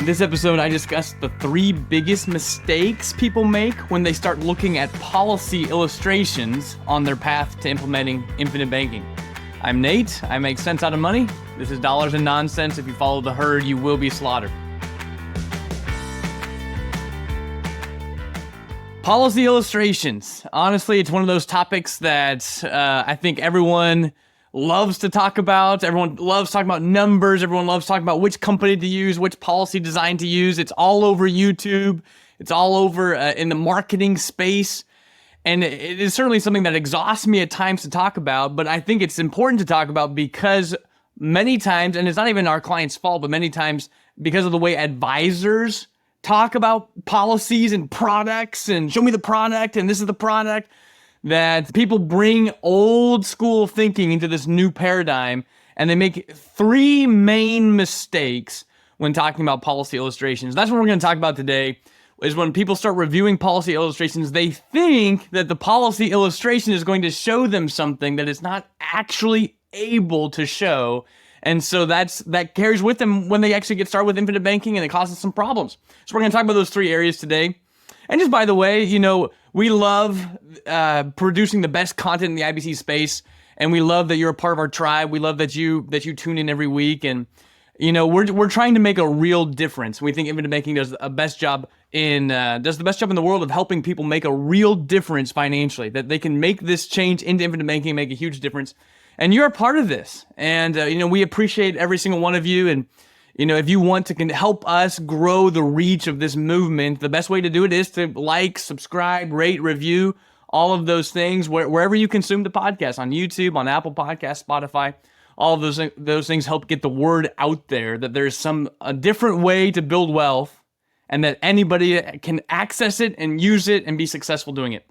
this episode, I discussed the 3 biggest mistakes people make when they start looking at policy illustrations on their path to implementing infinite banking. I'm Nate. I make sense out of money. This is Dollars and Nonsense. If you follow the herd, you will be slaughtered. Policy illustrations. Honestly, it's one of those topics that I think everyone loves to talk about. Everyone loves talking about numbers. Everyone loves talking about which company to use, which policy design to use. It's all over YouTube. It's all over in the marketing space. And it is certainly something that exhausts me at times to talk about, but I think it's important to talk about because many times, and it's not even our client's fault, but many times because of the way advisors talk about policies and products and show me the product and this is the product, that people bring old school thinking into this new paradigm, and they make 3 main mistakes when talking about policy illustrations. That's what we're going to talk about today, is when people start reviewing policy illustrations, they think that the policy illustration is going to show them something that it's not actually able to show. And so that carries with them when they actually get started with infinite banking, and it causes some problems. So we're going to talk about those 3 areas today. And just by the way, we love producing the best content in the IBC space, and we love that you're a part of our tribe. We love that you tune in every week, and we're trying to make a real difference. We think infinite banking does the best job in the world of helping people make a real difference financially. That they can make this change into infinite banking, make a huge difference, and you're a part of this. And we appreciate every single one of you. And if you want to help us grow the reach of this movement, the best way to do it is to like, subscribe, rate, review, all of those things wherever you consume the podcast, on YouTube, on Apple Podcasts, Spotify. All of those things help get the word out there that there's a different way to build wealth, and that anybody can access it and use it and be successful doing it.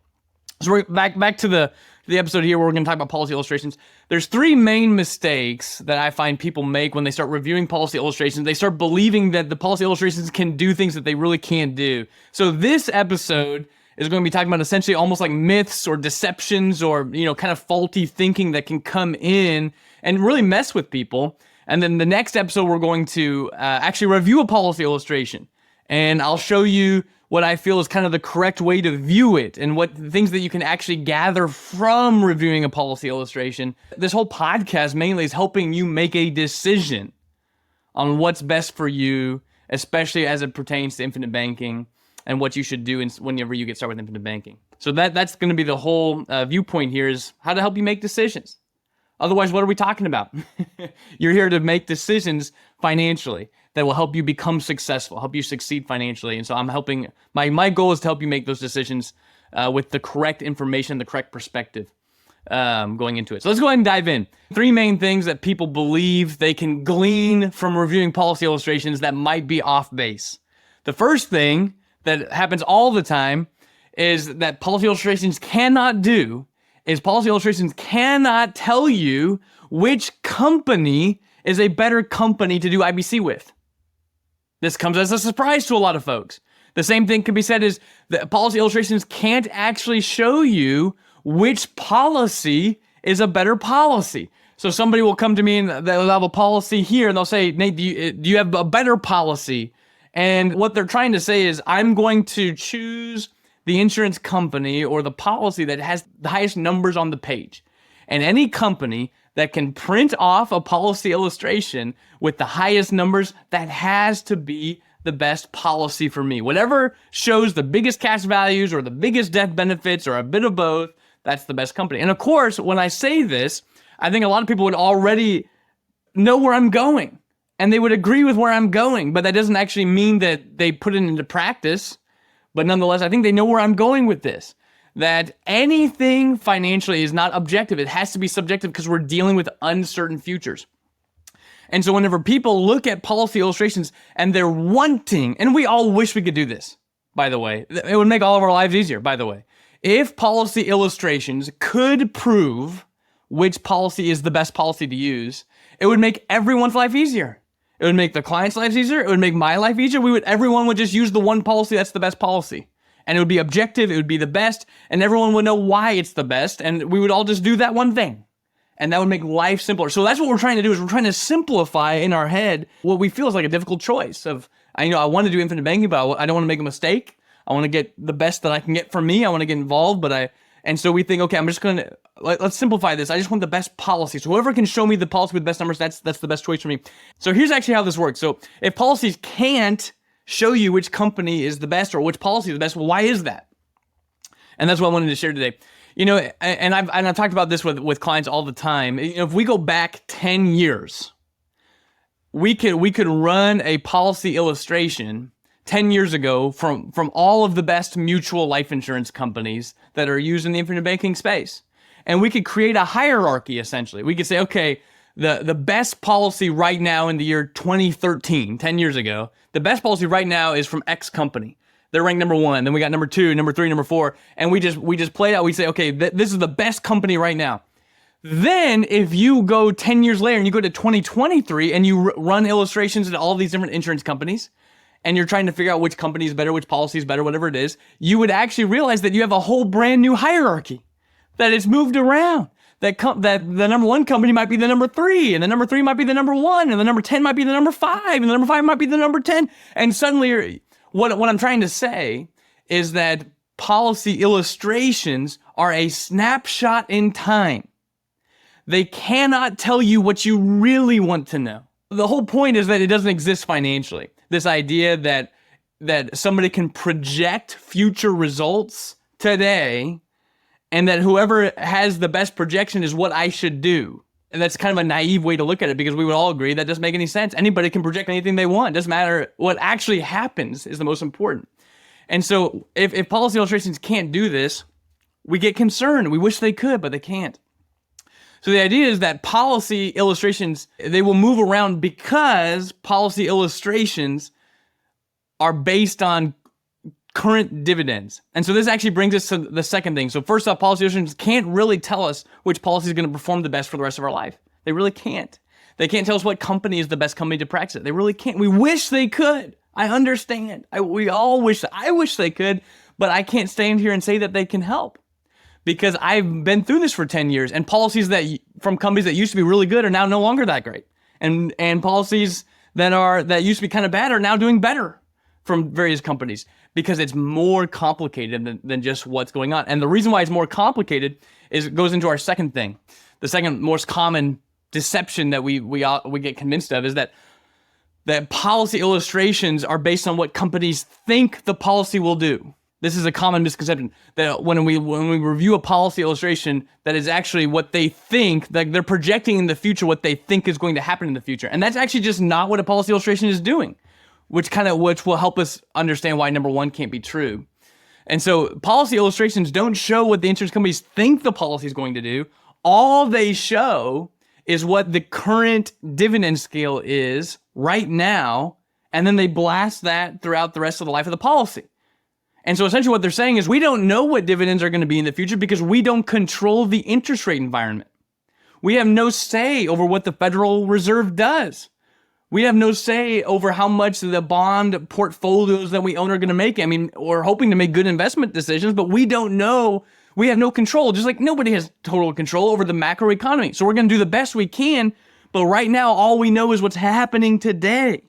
So we're back to the episode here where we're going to talk about policy illustrations. There's 3 main mistakes that I find people make when they start reviewing policy illustrations. They start believing that the policy illustrations can do things that they really can't do. So this episode is going to be talking about essentially almost like myths or deceptions or, kind of faulty thinking that can come in and really mess with people. And then the next episode, we're going to actually review a policy illustration. And I'll show you what I feel is kind of the correct way to view it, and what things that you can actually gather from reviewing a policy illustration. This whole podcast mainly is helping you make a decision on what's best for you, especially as it pertains to infinite banking and what you should do whenever you get started with infinite banking. So that's going to be the whole viewpoint here, is how to help you make decisions. Otherwise, what are we talking about? You're here to make decisions financially that will help you become successful, help you succeed financially. And so I'm helping, my goal is to help you make those decisions with the correct information, the correct perspective going into it. So let's go ahead and dive in. 3 main things that people believe they can glean from reviewing policy illustrations that might be off base. The first thing that happens all the time is that policy illustrations cannot tell you which company is a better company to do IBC with. This comes as a surprise to a lot of folks. The same thing can be said is that policy illustrations can't actually show you which policy is a better policy. So somebody will come to me and they'll have a policy here and they'll say, Nate, do you have a better policy? And what they're trying to say is, I'm going to choose the insurance company or the policy that has the highest numbers on the page. And any company that can print off a policy illustration with the highest numbers, that has to be the best policy for me. Whatever shows the biggest cash values or the biggest death benefits or a bit of both, that's the best company. And of course, when I say this, I think a lot of people would already know where I'm going, and they would agree with where I'm going, but that doesn't actually mean that they put it into practice. But nonetheless, I think they know where I'm going with this. That anything financially is not objective. It has to be subjective because we're dealing with uncertain futures. And so whenever people look at policy illustrations and they're wanting, and we all wish we could do this, by the way. It would make all of our lives easier, by the way. If policy illustrations could prove which policy is the best policy to use, it would make everyone's life easier. It would make the client's lives easier. It would make my life easier. Everyone would just use the one policy that's the best policy. And it would be objective, it would be the best, and everyone would know why it's the best, and we would all just do that one thing. And that would make life simpler. So that's what we're trying to do, is we're trying to simplify in our head what we feel is like a difficult choice of I want to do infinite banking, but I don't want to make a mistake. I want to get the best that I can get from me. I want to get involved, and so we think, okay, I'm just going to, let's simplify this. I just want the best policy. So whoever can show me the policy with the best numbers, that's the best choice for me. So here's actually how this works. So if policies can't show you which company is the best or which policy is the best, well, why is that? And that's what I wanted to share today. And I've talked about this with clients all the time. If we go back 10 years, we could run a policy illustration 10 years ago from all of the best mutual life insurance companies that are used in the infinite banking space. And we could create a hierarchy, essentially. We could say, okay, the best policy right now in the year 2013, 10 years ago, the best policy right now is from X company. They're ranked number 1. Then we got number 2, number 3, number 4. And we just play it out. We say, okay, this is the best company right now. Then if you go 10 years later and you go to 2023 and you run illustrations at all these different insurance companies, and you're trying to figure out which company is better, which policy is better, whatever it is, you would actually realize that you have a whole brand new hierarchy, that it's moved around, that the number 1 company might be the number 3, and the number 3 might be the number 1, and the number 10 might be the number 5, and the number 5 might be the number 10. And suddenly, what I'm trying to say is that policy illustrations are a snapshot in time. They cannot tell you what you really want to know. The whole point is that it doesn't exist financially. This idea that somebody can project future results today, and that whoever has the best projection is what I should do. And that's kind of a naive way to look at it, because we would all agree that doesn't make any sense. Anybody can project anything they want. It doesn't matter. What actually happens is the most important. And so if policy illustrations can't do this, we get concerned. We wish they could, but they can't. So the idea is that policy illustrations, they will move around because policy illustrations are based on current dividends. And so this actually brings us to the second thing. So first off, policy illustrations can't really tell us which policy is going to perform the best for the rest of our life. They really can't. They can't tell us what company is the best company to practice it. They really can't. We wish they could. I understand. We all wish. I wish they could, but I can't stand here and say that they can help. Because I've been through this for 10 years, and policies from companies that used to be really good are now no longer that great. And policies that used to be kind of bad are now doing better from various companies, because it's more complicated than just what's going on. And the reason why it's more complicated is it goes into our second thing. The second most common deception that we get convinced of is that policy illustrations are based on what companies think the policy will do. This is a common misconception, that when we review a policy illustration, that is actually what they think, like they're projecting in the future what they think is going to happen in the future. And that's actually just not what a policy illustration is doing, which will help us understand why number 1 can't be true. And so policy illustrations don't show what the insurance companies think the policy is going to do. All they show is what the current dividend scale is right now, and then they blast that throughout the rest of the life of the policy. And so essentially what they're saying is we don't know what dividends are going to be in the future because we don't control the interest rate environment. We have no say over what the Federal Reserve does. We have no say over how much the bond portfolios that we own are going to make. I mean, we're hoping to make good investment decisions, but we don't know. We have no control, just like nobody has total control over the macro economy. So we're going to do the best we can, but right now all we know is what's happening today.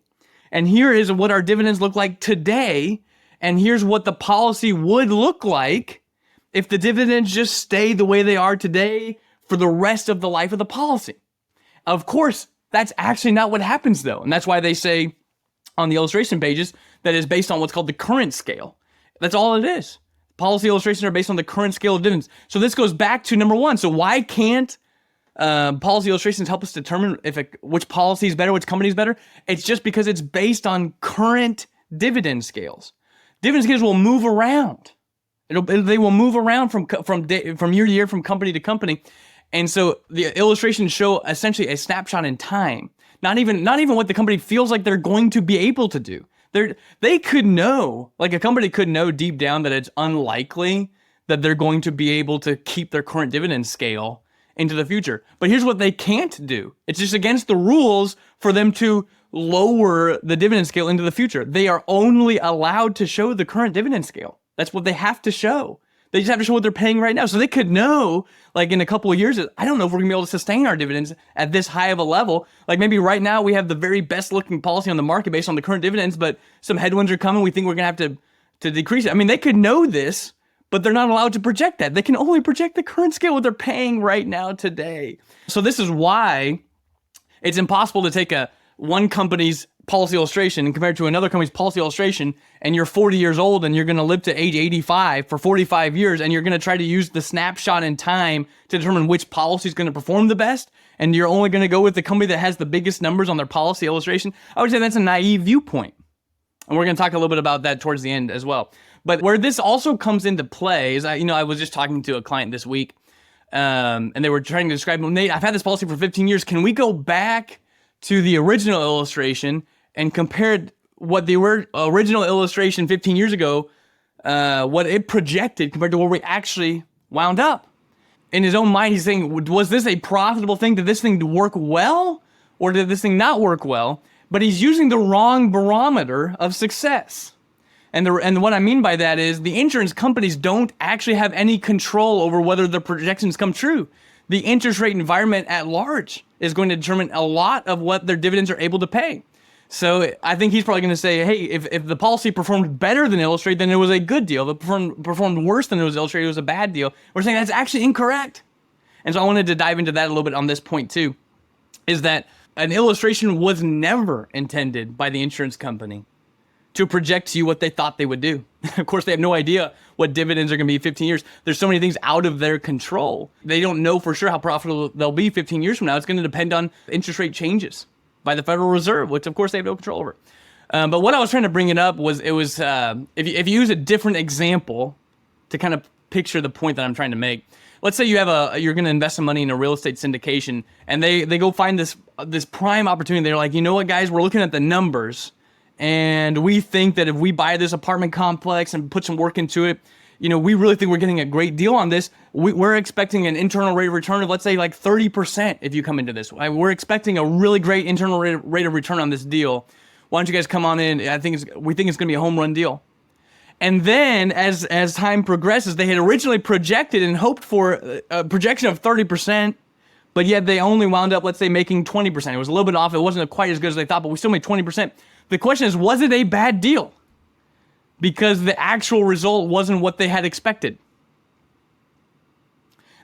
And here is what our dividends look like today. And here's what the policy would look like if the dividends just stay the way they are today for the rest of the life of the policy. Of course, that's actually not what happens, though. And that's why they say on the illustration pages that is based on what's called the current scale. That's all it is. Policy illustrations are based on the current scale of dividends. So this goes back to number 1. So why can't policy illustrations help us determine which policy is better, which company is better? It's just because it's based on current dividend scales. Dividend scales will move around. They will move around from year to year, from company to company. And so the illustrations show essentially a snapshot in time. Not even what the company feels like they're going to be able to do. They could know, like a company could know deep down that it's unlikely that they're going to be able to keep their current dividend scale into the future. But here's what they can't do. It's just against the rules for them to lower the dividend scale into the future. They are only allowed to show the current dividend scale. That's what they have to show. They just have to show what they're paying right now. So they could know, like in a couple of years, I don't know if we're gonna be able to sustain our dividends at this high of a level. Like maybe right now we have the very best looking policy on the market based on the current dividends, but some headwinds are coming. We think we're gonna have to decrease it. I mean, they could know this, but they're not allowed to project that. They can only project the current scale, what they're paying right now today. So this is why it's impossible to take one company's policy illustration and compare it to another company's policy illustration, and you're 40 years old and you're going to live to age 85 for 45 years, and you're going to try to use the snapshot in time to determine which policy is going to perform the best, and you're only going to go with the company that has the biggest numbers on their policy illustration. I would say that's a naive viewpoint. And we're going to talk a little bit about that towards the end as well. But where this also comes into play is, I was just talking to a client this week, and they were trying to describe, Nate, I've had this policy for 15 years. Can we go back to the original illustration and compare what the original illustration 15 years ago, what it projected compared to where we actually wound up? In his own mind, he's saying, was this a profitable thing? Did this thing work well? Or did this thing not work well? But he's using the wrong barometer of success. And what I mean by that is the insurance companies don't actually have any control over whether the projections come true. The interest rate environment at large is going to determine a lot of what their dividends are able to pay. So I think he's probably going to say, hey, if the policy performed better than illustrated, then it was a good deal. If it performed worse than it was illustrated, it was a bad deal. We're saying that's actually incorrect. And so I wanted to dive into that a little bit on this point too, is that an illustration was never intended by the insurance company to project to you what they thought they would do. Of course, they have no idea what dividends are going to be in 15 years. There's so many things out of their control. They don't know for sure how profitable they'll be 15 years from now. It's going to depend on interest rate changes by the Federal Reserve, which of course they have no control over. But what I was trying to bring it up was, if you use a different example to kind of picture the point that I'm trying to make. Let's say you're going to invest some money in a real estate syndication, and they go find this prime opportunity. They're like, you know what, guys, we're looking at the numbers, and we think that if we buy this apartment complex and put some work into it, we really think we're getting a great deal on this. We're expecting an internal rate of return of, let's say, like 30% if you come into this. We're expecting a really great internal rate of return on this deal. Why don't you guys come on in? We think it's going to be a home run deal. And then as time progresses, they had originally projected and hoped for a projection of 30%, but yet they only wound up, let's say, making 20%. It was a little bit off. It wasn't quite as good as they thought, but we still made 20%. The question is, was it a bad deal? Because the actual result wasn't what they had expected.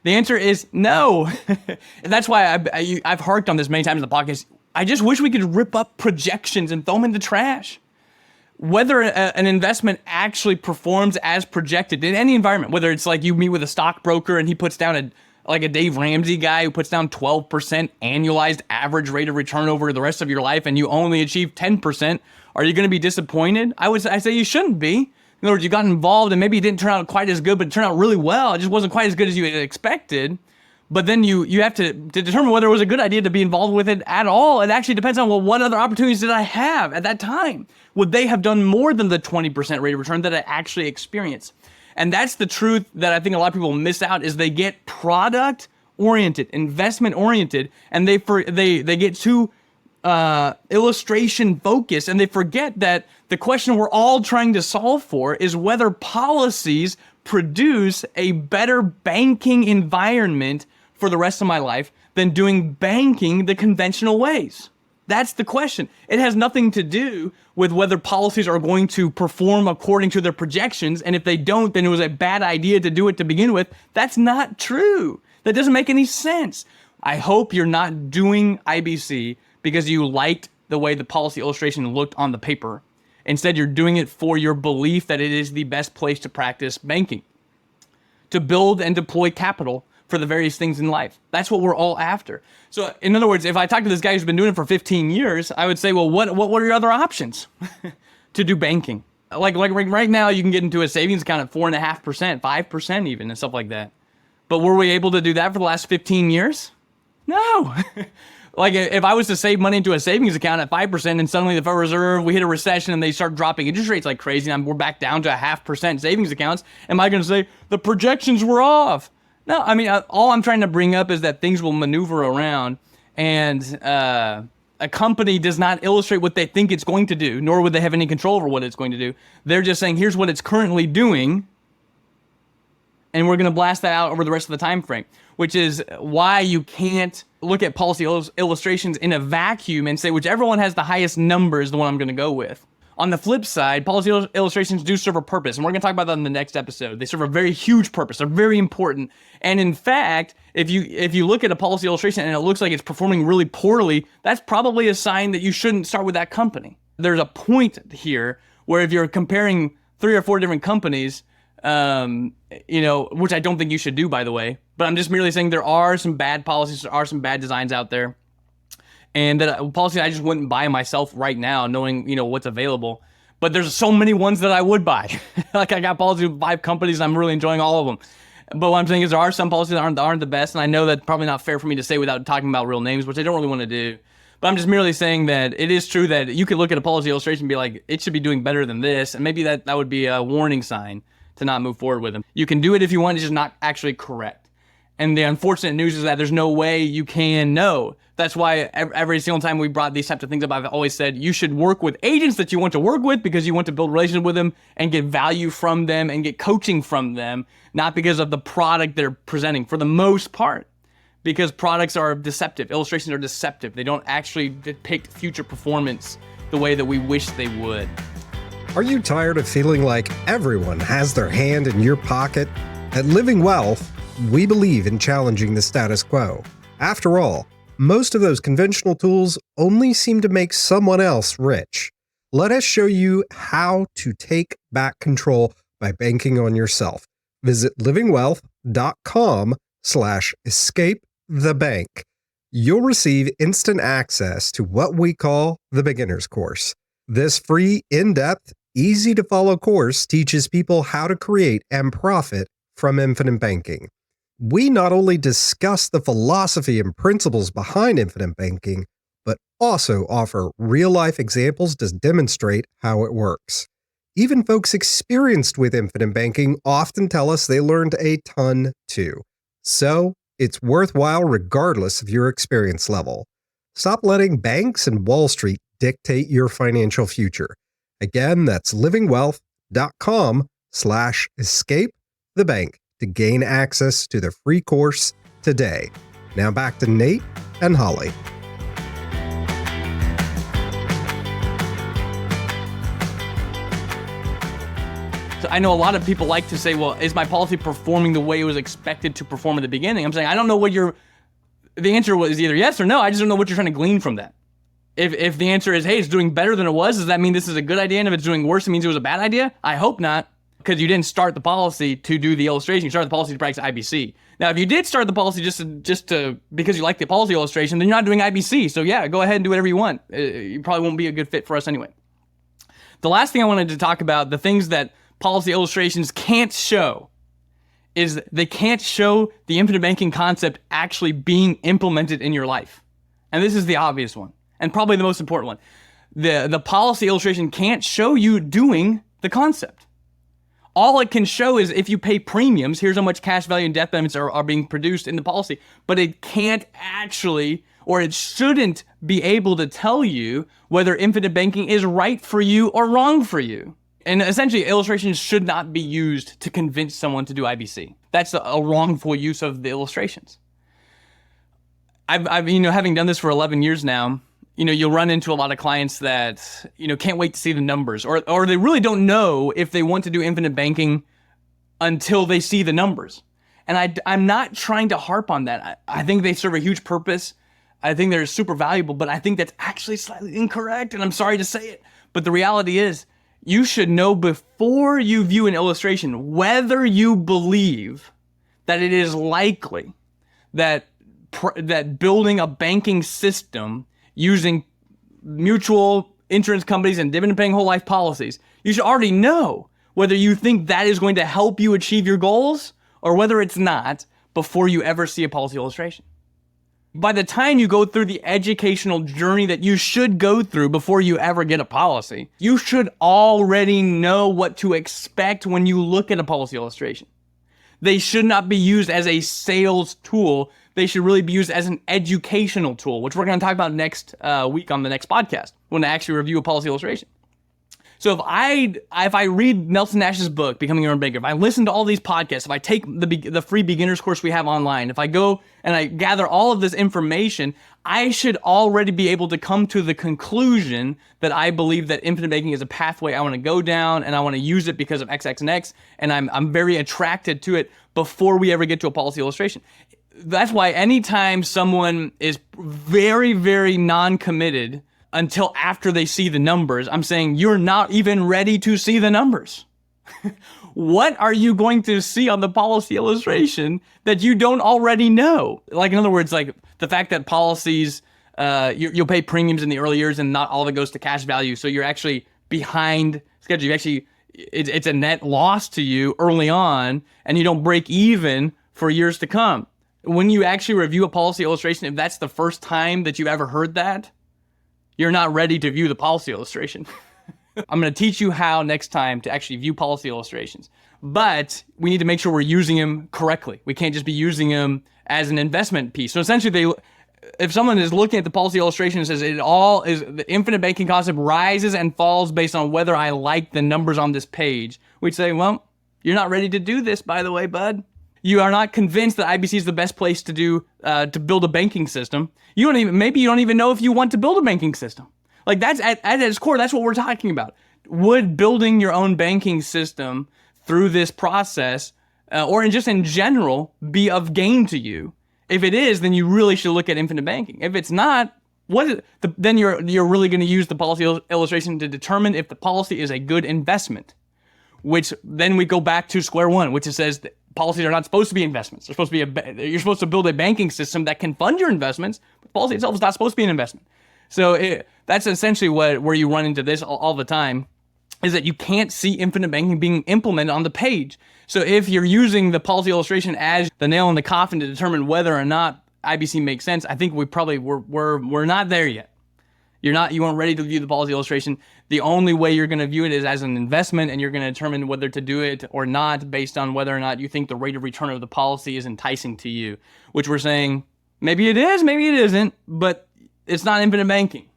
The answer is no. And that's why I've harked on this many times in the podcast. I just wish we could rip up projections and throw them in the trash. Whether an investment actually performs as projected in any environment, whether it's like you meet with a stockbroker and he puts down a Dave Ramsey guy who puts down 12% annualized average rate of return over the rest of your life, and you only achieve 10%, are you going to be disappointed? I say you shouldn't be. In other words, you got involved and maybe it didn't turn out quite as good, but it turned out really well. It just wasn't quite as good as you had expected. But then you have to determine whether it was a good idea to be involved with it at all. It actually depends on, well, what other opportunities did I have at that time? Would they have done more than the 20% rate of return that I actually experienced? And that's the truth that I think a lot of people miss out, is they get product oriented, investment oriented, and they get too illustration focused, and they forget that the question we're all trying to solve for is whether policies produce a better banking environment for the rest of my life than doing banking the conventional ways. That's the question. It has nothing to do with whether policies are going to perform according to their projections, and if they don't, then it was a bad idea to do it to begin with. That's not true. That doesn't make any sense. I hope you're not doing IBC because you liked the way the policy illustration looked on the paper. Instead, you're doing it for your belief that it is the best place to practice banking, to build and deploy capital for the various things in life. That's what we're all after. So in other words, if I talk to this guy who's been doing it for 15 years, I would say, well, what are your other options to do banking? Like right now, you can get into a savings account at 4.5%, 5% even, and stuff like that. But were we able to do that for the last 15 years? No. Like if I was to save money into a savings account at 5% and suddenly the Federal Reserve, we hit a recession and they start dropping interest rates like crazy and we're back down to 0.5% savings accounts, am I going to say the projections were off? No, I mean, all I'm trying to bring up is that things will maneuver around, and a company does not illustrate what they think it's going to do, nor would they have any control over what it's going to do. They're just saying, here's what it's currently doing, And we're going to blast that out over the rest of the time frame, which is why you can't look at policy illustrations in a vacuum and say whichever one has the highest number is the one I'm going to go with. On the flip side, policy illustrations do serve a purpose, and we're going to talk about that in the next episode. They serve a very huge purpose. They're very important. And in fact, if you look at a policy illustration and it looks like it's performing really poorly, that's probably a sign that you shouldn't start with that company. There's a point here where if you're comparing 3 or 4 different companies, which I don't think you should do, by the way, but I'm just merely saying there are some bad policies, there are some bad designs out there. And that policy I just wouldn't buy myself right now, knowing, what's available. But there's so many ones that I would buy. Like I got policies with 5 companies, and I'm really enjoying all of them. But what I'm saying is there are some policies that aren't the best, and I know that's probably not fair for me to say without talking about real names, which I don't really want to do. But I'm just merely saying that it is true that you could look at a policy illustration and be like, it should be doing better than this, and maybe that would be a warning sign to not move forward with them. You can do it if you want, it's just not actually correct. And the unfortunate news is that there's no way you can know. That's why every single time we brought these types of things up, I've always said you should work with agents that you want to work with because you want to build relations with them and get value from them and get coaching from them, not because of the product they're presenting for the most part. Because products are deceptive. Illustrations are deceptive. They don't actually depict future performance the way that we wish they would. Are you tired of feeling like everyone has their hand in your pocket? At Living Wealth, we believe in challenging the status quo. After all, most of those conventional tools only seem to make someone else rich. Let us show you how to take back control by banking on yourself. Visit livingwealth.com/escapethebank. You'll receive instant access to what we call the beginner's course. This free, in-depth, easy-to-follow course teaches people how to create and profit from infinite banking. We not only discuss the philosophy and principles behind infinite banking, but also offer real-life examples to demonstrate how it works. Even folks experienced with infinite banking often tell us they learned a ton too. So, it's worthwhile regardless of your experience level. Stop letting banks and Wall Street dictate your financial future. Again, that's livingwealth.com/escapethebank to gain access to the free course today. Now back to Nate and Holly. So I know a lot of people like to say, well, is my policy performing the way it was expected to perform at the beginning? I'm saying, I don't know what the answer was either yes or no. I just don't know what you're trying to glean from that. If the answer is, hey, it's doing better than it was, does that mean this is a good idea? And if it's doing worse, it means it was a bad idea? I hope not, because you didn't start the policy to do the illustration. You started the policy to practice IBC. Now, if you did start the policy just to because you like the policy illustration, then you're not doing IBC. So yeah, go ahead and do whatever you want. You probably won't be a good fit for us anyway. The last thing I wanted to talk about, the things that policy illustrations can't show, is they can't show the infinite banking concept actually being implemented in your life. And this is the obvious one, and probably the most important one. The policy illustration can't show you doing the concept. All it can show is if you pay premiums, here's how much cash value and death benefits are being produced in the policy. But it can't actually, or it shouldn't be able to tell you whether infinite banking is right for you or wrong for you. And essentially, illustrations should not be used to convince someone to do IBC. That's a wrongful use of the illustrations. I've having done this for 11 years now, you'll run into a lot of clients that, can't wait to see the numbers, or they really don't know if they want to do infinite banking until they see the numbers. And I'm not trying to harp on that. I think they serve a huge purpose. I think they're super valuable, but I think that's actually slightly incorrect, and I'm sorry to say it. But the reality is, you should know before you view an illustration whether you believe that it is likely that building a banking system using mutual insurance companies and dividend-paying whole life policies, you should already know whether you think that is going to help you achieve your goals or whether it's not before you ever see a policy illustration. By the time you go through the educational journey that you should go through before you ever get a policy, you should already know what to expect when you look at a policy illustration. They should not be used as a sales tool. They should really be used as an educational tool, which we're going to talk about next week on the next podcast when I actually review a policy illustration. So if I read Nelson Nash's book, Becoming Your Own Banker, if I listen to all these podcasts, if I take the free beginners course we have online, if I go and I gather all of this information, I should already be able to come to the conclusion that I believe that infinite banking is a pathway I want to go down, and I want to use it because of X, X, and X, and I'm very attracted to it before we ever get to a policy illustration. That's why anytime someone is very, very non-committed until after they see the numbers, I'm saying you're not even ready to see the numbers. What are you going to see on the policy illustration that you don't already know? Like, in other words, like the fact that policies, you'll pay premiums in the early years and not all of it goes to cash value. So you're actually behind schedule. It's a net loss to you early on, and you don't break even for years to come. When you actually review a policy illustration, if that's the first time that you've ever heard that, you're not ready to view the policy illustration. I'm going to teach you how next time to actually view policy illustrations. But we need to make sure we're using them correctly. We can't just be using them as an investment piece. So essentially, if someone is looking at the policy illustration and says the infinite banking concept rises and falls based on whether I like the numbers on this page, we'd say, well, you're not ready to do this, by the way, bud. You are not convinced that IBC is the best place to build a banking system. Maybe you don't even know if you want to build a banking system. Like, that's at its core, that's what we're talking about. Would building your own banking system through this process, or just in general, be of gain to you? If it is, then you really should look at infinite banking. If it's not, then you're really going to use the policy illustration to determine if the policy is a good investment. Which then we go back to square one, which it says that policies are not supposed to be investments. They're supposed to be you're supposed to build a banking system that can fund your investments, but policy itself is not supposed to be an investment. So that's essentially where you run into this all the time, is that you can't see infinite banking being implemented on the page. So if you're using the policy illustration as the nail in the coffin to determine whether or not IBC makes sense, I think we're not there yet. You weren't ready to view the policy illustration. The only way you're going to view it is as an investment, and you're going to determine whether to do it or not based on whether or not you think the rate of return of the policy is enticing to you, which we're saying maybe it is, maybe it isn't, but it's not infinite banking.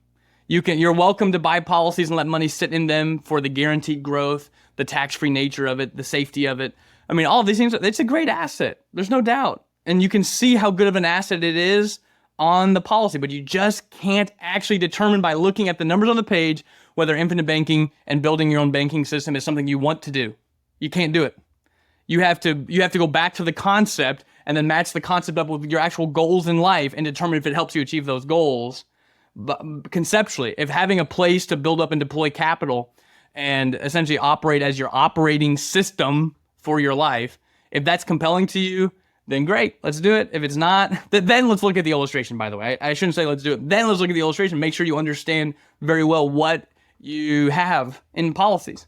You're welcome to buy policies and let money sit in them for the guaranteed growth, the tax-free nature of it, the safety of it. I mean, all of these things, it's a great asset. There's no doubt. And you can see how good of an asset it is on the policy, but you just can't actually determine by looking at the numbers on the page whether infinite banking and building your own banking system is something you want to do. You can't do it. You have to go back to the concept and then match the concept up with your actual goals in life and determine if it helps you achieve those goals. But conceptually, if having a place to build up and deploy capital and essentially operate as your operating system for your life, if that's compelling to you, then great, let's do it. If it's not, then let's look at the illustration, by the way. I shouldn't say let's do it. Then let's look at the illustration. Make sure you understand very well what you have in policies,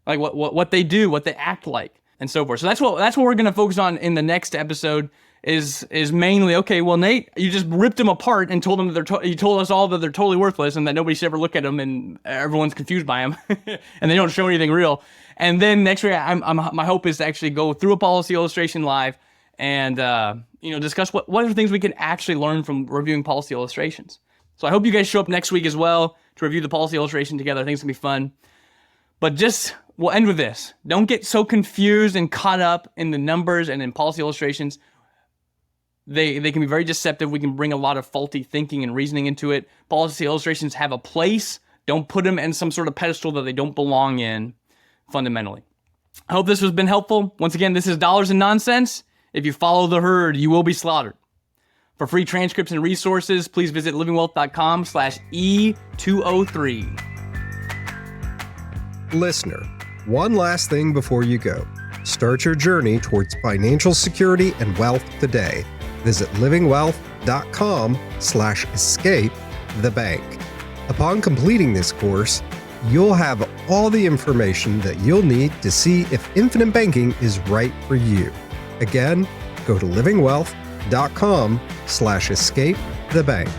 like what they do, what they act like, and so forth. So that's what we're going to focus on in the next episode is mainly, okay, well, Nate, you just ripped them apart and told them that you told us all that they're totally worthless and that nobody should ever look at them and everyone's confused by them and they don't show anything real. And then next week, my hope is to actually go through a policy illustration live and discuss what are the things we can actually learn from reviewing policy illustrations. So I hope you guys show up next week as well to review the policy illustration together. I think it's gonna be fun. But we'll end with this. Don't get so confused and caught up in the numbers and in policy illustrations. They can be very deceptive. We can bring a lot of faulty thinking and reasoning into it. Policy illustrations have a place. Don't put them in some sort of pedestal that they don't belong in, fundamentally. I hope this has been helpful. Once again, this is Dollars and Nonsense. If you follow the herd, you will be slaughtered. For free transcripts and resources, please visit livingwealth.com/E203. Listener, one last thing before you go. Start your journey towards financial security and wealth today. Visit livingwealth.com/escape the bank. Upon completing this course, you'll have all the information that you'll need to see if infinite banking is right for you. Again, go to livingwealth.com/escape the bank.